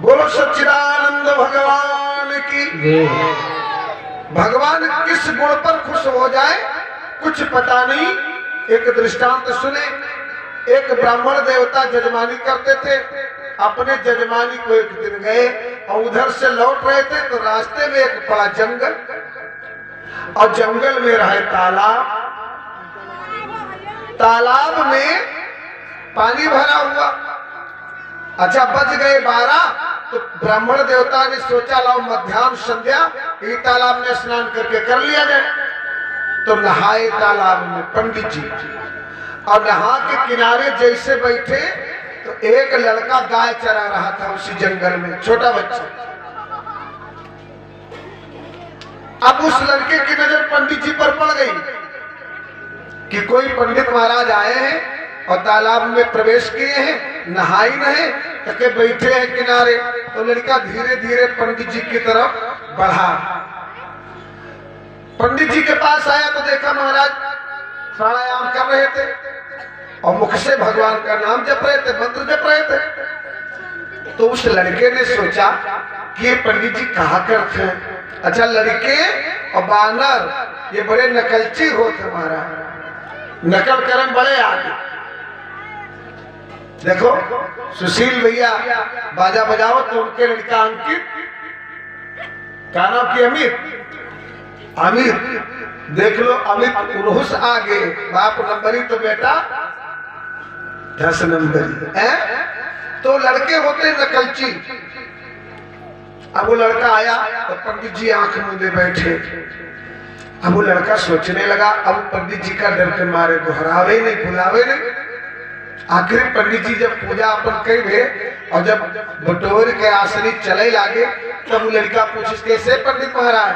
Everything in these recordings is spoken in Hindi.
बोलो सच्चिदानंद भगवान की। भगवान किस गुण पर खुश हो जाए कुछ पता नहीं। एक दृष्टांत सुने। एक ब्राह्मण देवता जजमानी करते थे। अपने जजमानी को एक दिन गए और उधर से लौट रहे थे तो रास्ते में एक बड़ा जंगल और जंगल में रहे तालाब। तालाब में पानी भरा हुआ। अच्छा बज गए 12 तो ब्राह्मण देवता ने सोचा लाओ मध्याह्न संध्या ये तालाब में स्नान करके कर लिया जाए। तो नहाए तालाब में पंडित जी और नहा के किनारे जैसे बैठे तो एक लड़का गाय चरा रहा था उसी जंगल में, छोटा बच्चा। अब उस लड़के की नजर पंडित जी पर पड़ गई कि कोई पंडित महाराज आए हैं और तालाब में प्रवेश किए हैं, नहाई नहीं तके बैठे हैं किनारे। तो लड़का धीरे धीरे पंडित जी की तरफ बढ़ा। पंडित जी के पास आया तो देखा महाराज प्राणायाम कर रहे थे और मुख से भगवान का नाम जप रहे थे, मंत्र जप रहे थे। तो उस लड़के ने सोचा कि ये पंडित जी कहा करते हैं। अच्छा लड़के और बानर ये बड़े नकलची होते महाराज, नकल करम बड़े आगे। देखो सुशील भैया बाजा बजाओ तो उनके लड़का अंकित, क्या नाम की अमित देख लो अमित उनहुस आगे, बाप नंबरी तो बेटा 10 नंबरी है। तो लड़के होते नकलची। अब वो लड़का आया तो पंडित जी आंख मूंदे बैठे। अब वो लड़का सोचने लगा अब पंडित जी का डर के मारे दोहरावे नहीं बुलावे नहीं। आखिर पंडित जी जब पूजा अपन कहे और जब बटोर के आसनी चले लागे तब वो लड़का पूछे कैसे पंडित महाराज।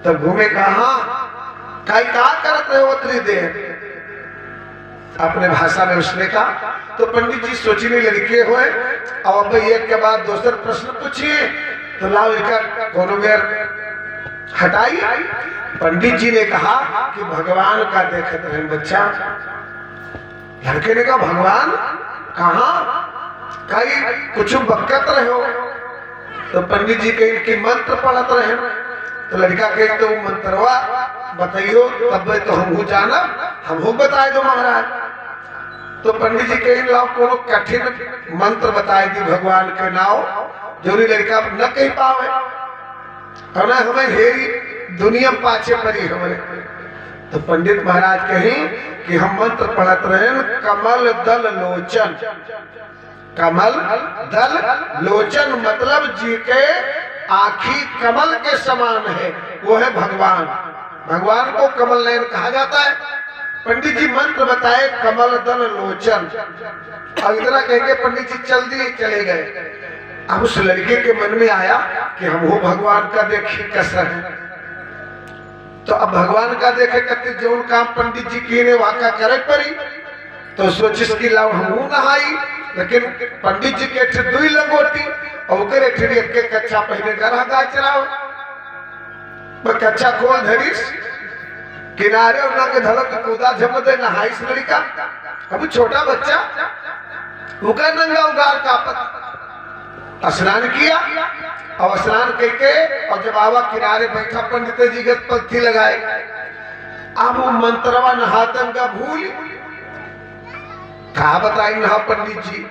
तब घूमे कहा क्या करते रहे हो उतनी देर अपने भाषा में उसने कहा। तो पंडित जी सोचने लड़के हुए और अब एक के बाद दूसरे प्रश्न पूछिए तो लाओ इनका कोनो बेर हटाई। पंडित जी ने कहा कि भगवान का देखते रहे बच्चा। लड़के ने कहा भगवान कहाँ कहीं कुछ बकत रहे हो। तो पंडित जी कहीं कि मंत्र पढ़त रहे। तो लड़का कहे तो मंत्रवा बताइयो तब तो हमको जाना हमको बताए दो महाराज। तो पंडित जी कहीं लाओ कोनो कठिन मंत्र बताए दी भगवान के नाम जो लड़का न कह पावे और हमें हेरी दुनिया पाछे पड़ी हमें। तो पंडित महाराज कहीं कि हम मंत्र पढ़त रहे कमल दल लोचन। कमल दल लोचन मतलब जी के आँखी कमल के समान है, वो है भगवान। भगवान को कमल नयन कहा जाता है। पंडित जी मंत्र बताए कमल दल लोचन। अब इतना कह के पंडित जी चल दिए चले गए। अब उस लड़के के मन में आया कि हम वो भगवान का देखिए कसर है। तो अब भगवान का देखे करते जो काम पंडित जी की ने वाका करे पड़ी तो सोचिस की लाओ हम नहाई। लेकिन पंडित जी के दुई लगोटी और के कच्चा पहले गरा गाय चराओ कच्चा खोल धरीस किनारे और के धड़क कूदा जम दे नहाइस लड़का। अब छोटा बच्चा उका नंगा उगार कापत स्नान किया और स्नान करके और जब आवा किनारे बैठा पंडित जी के पत्थी लगाए। अब वो मंत्रवा नहातन का भूल कहा बताई नहा पंडित जी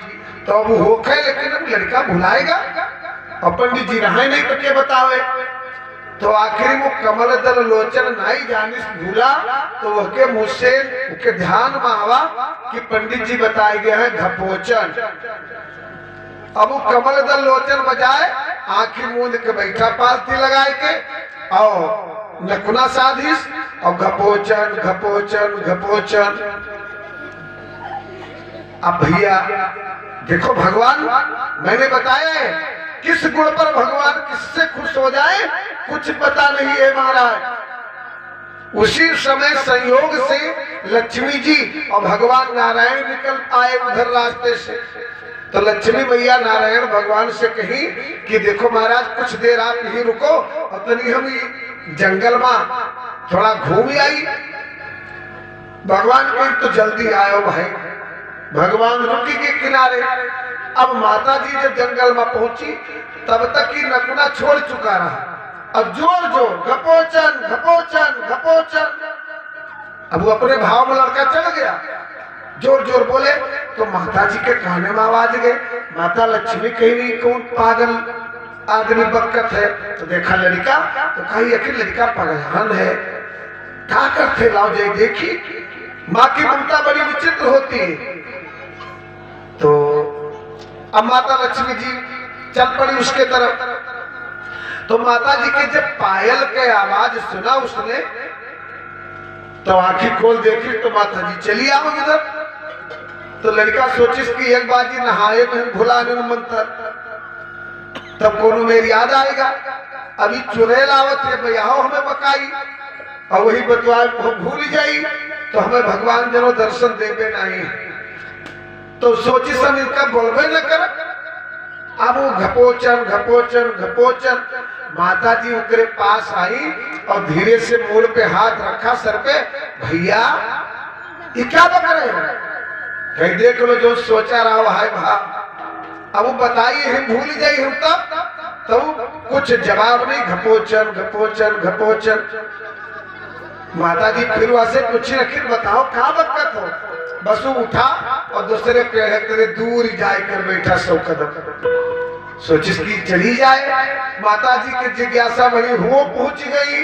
तो अब हो गए। लेकिन अब लड़का भुलाएगा और पंडित जी रहे नहीं तो क्या बतावे। तो आखिर वो कमल दल लोचन नहीं जानिस भूला तो वह के मुँह से उसके ध्यान में आवा कि पंडित जी बताए गए हैं धपोचन। अब वो कमल दल लोचन बजाए आंखी मूंद के बैठा पालती लगाए के और नकुना साधिस और घपोचन घपोचन घपोचन। अब भैया देखो भगवान मैंने बताया है किस गुण पर भगवान किससे खुश हो जाए कुछ पता नहीं है महाराज। उसी समय संयोग से लक्ष्मी जी और भगवान नारायण निकल आए उधर रास्ते से। तो लक्ष्मी मैया नारायण भगवान से कही कि देखो महाराज कुछ देर आप यही रुको और तनी हम जंगल में थोड़ा घूम आई। भगवान कही तो जल्दी आयो भाई। भगवान रुकी के किनारे अब माता जी जब जंगल में पहुंची तब तक ही नकुना छोड़ चुका रहा। अब जोर जोर घपोचन घपोचन घपोचन, अब वो अपने भाव में लड़का चल गया, जोर जोर बोले तो माता जी के काने में आवाज गए। माता लक्ष्मी कहीं नहीं, कौन पागल आदमी बरकत है। तो देखा लड़का तो कही आखिर लड़का पगलान है, क्या करते लाओ जाए देखी। माँ की ममता बड़ी विचित्र होती है। तो अब माता लक्ष्मी जी चल पड़ी उसके तरफ। तो माता जी के जब पायल के आवाज सुना उसने तो आंखें खोल देखी तो माता जी चली आओ इधर। तो लड़का सोचिस कि एक बाजी नहाए नहीं भुलाने मंत्र, तब कोनो मेरी याद आएगा। अभी चुड़ैल आवत है भैया हमें बकाई और वही बतवा भूल जाई तो हमें भगवान जनो दर्शन देवे नहीं। तो सोची सब इनका बोलबे न कर। अब वो घपोचन घपोचन घपोचन, माता जी उनके पास आई और धीरे से मूल पे हाथ रखा सर पे। भैया ये क्या बक रहे हो? कहीं देख लो जो सोचा रहा हो हाय भा। अब वो बताइए हम भूल जाइए हम तब तो कुछ जवाब नहीं, घपोचन घपोचन घपोचन। माता जी फिर वैसे कुछ आखिर बताओ क्या बकत हो? बस वो उठा और दूसरे पेड़ तेरे दूर जाए कर बैठा 100 कदम। सोचिस की चली जाए। माता जी की जिज्ञासा बड़ी हो पहुंच गई,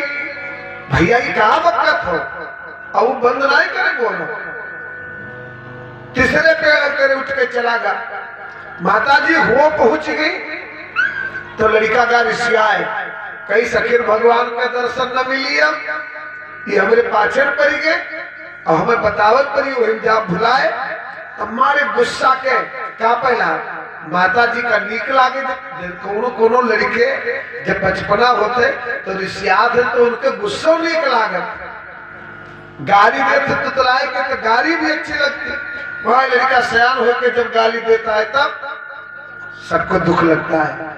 भैया ये क्या बकत हो? और वो बंद नहीं करे बोलो। तीसरे पेड़ तेरे उठ के चला गया। माता जी हो पहुंच गई तो लड़का का ऋषियाए कई सखीर भगवान का दर्शन न मिली। ये हमारे पाचन पड़ी गए और हमें बतावत पड़ी वही जा भुलाए। हमारे गुस्सा के क्या पहला माता जी का नीक लागे। कोनो कोनो लड़के जब बचपना होते तो ऋषियाद है तो उनके गुस्सों नीक लागत। गाली देते तुतलाए के तो गाली भी अच्छी लगती। वह लड़का सयान होकर जब गाली देता है तब सबको दुख लगता है।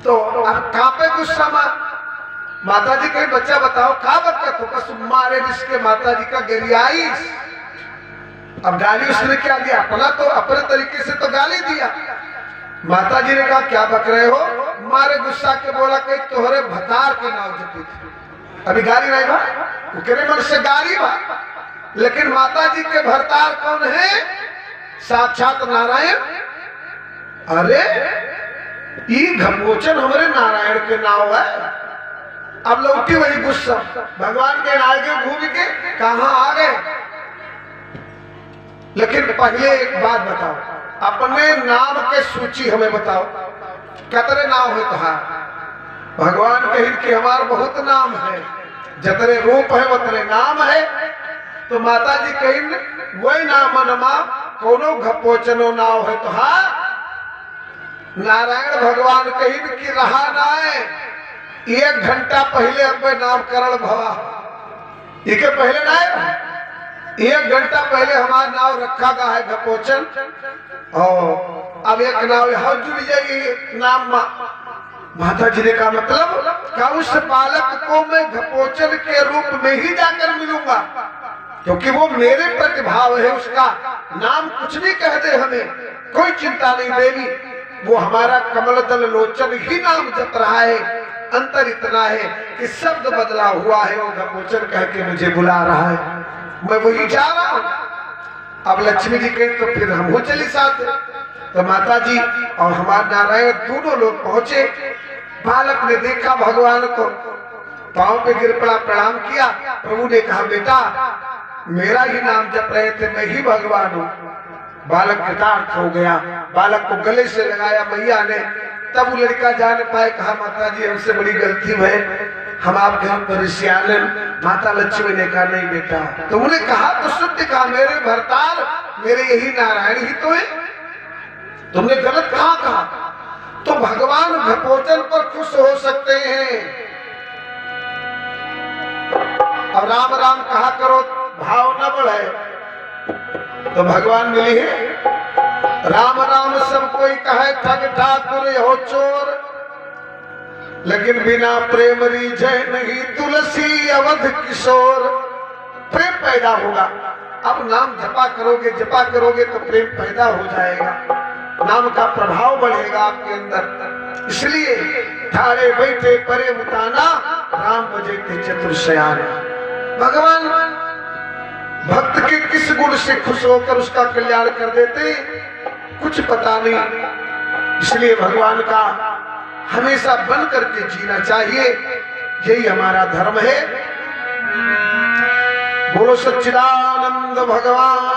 तो अब कांपे गुस्सा में माता जी कहीं बच्चा बताओ क्या बकत हो? बस मारे जिसके माता जी का गरियाई। अब गाली उसने क्या दिया? अपना तो अपने तरीके से तो गाली दिया। माता जी ने कहा क्या बक रहे हो? मारे गुस्सा के बोला कि तोहरे भतार के नाव जपी थी। अभी गाली नहीं भा, उनके मन से गाली भा। लेकिन माता जी के भरतार कौन है? साक्षात नारायण। अरे ये घपोचन हमारे नारायण के नाव है। अब लौटी वही गुस्सा, भगवान के आगे घूम के कहा आ गए। लेकिन पहले एक बात बताओ, अपने नाम के सूची हमें बताओ, कितने नाम है तुहार? भगवान कही कि हमारे बहुत नाम है, जितने रूप है उतने नाम है। तो माता जी कही वही नाम नमा कोनो घपोचनो नाव है तुहार। नारायण भगवान कही कि रहा ना है 1 घंटा पहले अब नामकरण भवा। इके पहले ना है 1 घंटा पहले हमारा नाव रखा गया है घपोचन। और अब एक नाव यहाँ जुड़ जाएगी नाम। माता जी ने कहा मतलब क्या उस बालक को मैं घपोचन के रूप में ही जाकर मिलूंगा? क्योंकि वो मेरे प्रतिभाव है, उसका नाम कुछ भी कह दे हमें कोई चिंता नहीं देवी। वो हमारा कमल दल लोचन ही नाम जप रहा है। अंतर इतना है कि शब्द बदला हुआ है, वो घपोचन कह के मुझे बुला रहा है, मैं वही जा रहा हूं। अब लक्ष्मी जी कही तो फिर हम हो चली साथ। तो माता जी और हमारे नारायण दोनों लोग पहुंचे। बालक ने देखा भगवान को, पांव पे गिर पड़ा, प्रणाम किया। प्रभु ने कहा बेटा मेरा ही नाम जप रहे थे, मैं ही भगवान हूँ। बालक कृतार्थ हो गया, बालक को गले से लगाया मैया ने। तब वो लड़का जान पाए, कहा माता जी हमसे बड़ी गलती है, हम आपके हम परिश्यालन। माता लक्ष्मी ने कहा नहीं बेटा। तो उन्हें कहा तो सत्य कहा, मेरे भरतार मेरे यही नारायण ही तो है, तुमने गलत कहा। तो भगवान घपोचन पर खुश हो सकते हैं। अब राम राम कहा करो, भाव न बढ़े तो भगवान मिली है। राम राम सब कोई कहे ठग ठाकुर हो चोर, लेकिन बिना प्रेम रीझे नहीं तुलसी अवध किशोर। प्रेम पैदा होगा। अब नाम जपा करोगे तो प्रेम पैदा हो जाएगा। नाम का प्रभाव बढ़ेगा आपके अंदर। इसलिए ठाड़े बैठे परे मुताना, राम बजे के चतुर्शयान। भगवान भक्त के किस गुण से खुश होकर उसका कल्याण कर देते कुछ पता नहीं। इसलिए भगवान का हमेशा बन करके जीना चाहिए, यही हमारा धर्म है। बोलो सच्चिदानंद भगवान।